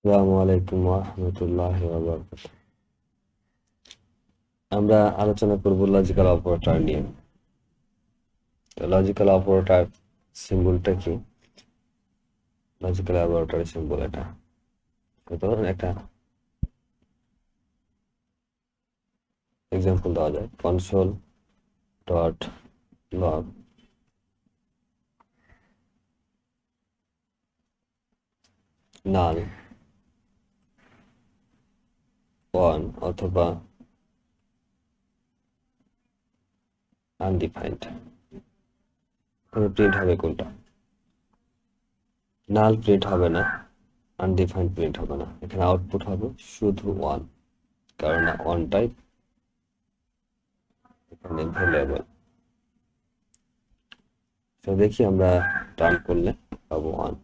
আসসালামু আলাইকুম ওয়া রাহমাতুল্লাহি ওয়া বারাকাতুহু। আমরা আলোচনা করব লজিক্যাল অপারেটর নিয়ে। তো লজিক্যাল অপারেটর সিম্বলটা কি? লজিক্যাল অপারেটর সিম্বল এটা। তো ধরুন একটা এক্সাম্পল দেওয়া যায়, কনসোল ডট লগ নাল 1 অথবা আনডিফাইন্ড। এখানে প্রিন্ট হবে কোনটা? নাল প্রিন্ট হবে না, আনডিফাইন্ড প্রিন্ট হবে না, এখানে আউটপুট হবে শুধু 1, কারণ 1টাই এখানে ভ্যালুয়েবল। তো দেখি আমরা রান করলে পাবো 1।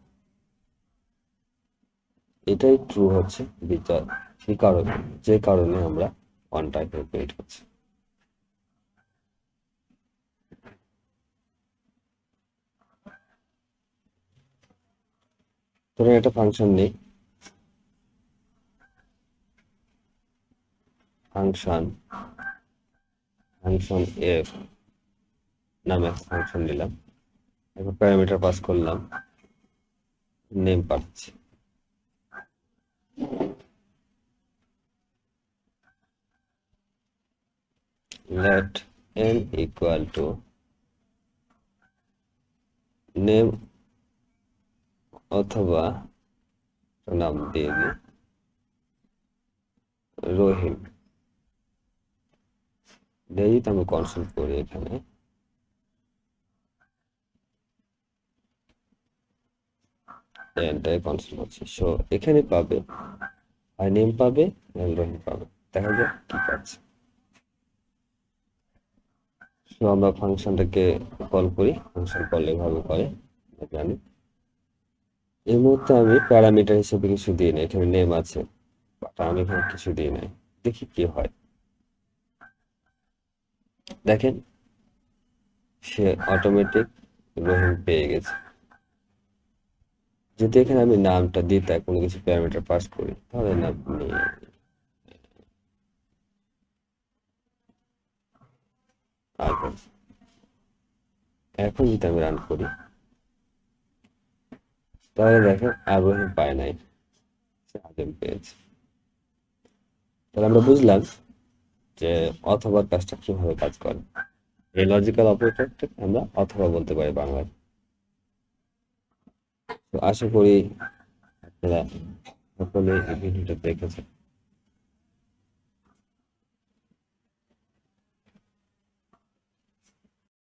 এটাই ট্রু হচ্ছে বিচার, কি কারণে? যে কারণে আমরা 1 টাইপের প্রিন্ট হচ্ছে। ধরুন একটা ফাংশন নেই, ফাংশন ফাংশন এফ নামে একটা ফাংশন নিলাম, এখন প্যারামিটার পাস করলাম, নেম পাচ্ছি। let n equal to name অথবা নাম দিয়ে দিই রহিম। দিয়ে আমি কনসোল করি, এখানে এন্টার কনসোল হচ্ছে। সো এখানে পাবে আর নেম পাবে, রহিম পাবে। দেখা যাক কি পাচ্ছে। সো আমরা ফাংশনটাকে কল করি, ফাংশন কল এভাবে করে জানি। এই মুহূর্তে আমি প্যারামিটার হিসেবে কিছু দিই না, এখানে নেম আছে, বাট আমি এখানে কিছু দিই নাই। দেখি কি হয়। দেখেন সে অটোমেটিক রহিম পেয়ে গেছে। যদি এখানে আমি নামটা দিই, তাই কোনো কিছু প্যারামিটার পাস করি, তাহলে না আপনি আগে। এখন যদি আমি রান করি, তাহলে দেখেন আর রহিম পায় নাই, সে আজম পেয়েছে। তাহলে আমরা বুঝলাম যে অথবা কাজটা কিভাবে কাজ করে। এই লজিক্যাল অপারেটরটাকে আমরা অথবা বলতে পারি বাংলায়। তো আশা করি আপনারা সকলে এই ভিডিওটা দেখেছেন।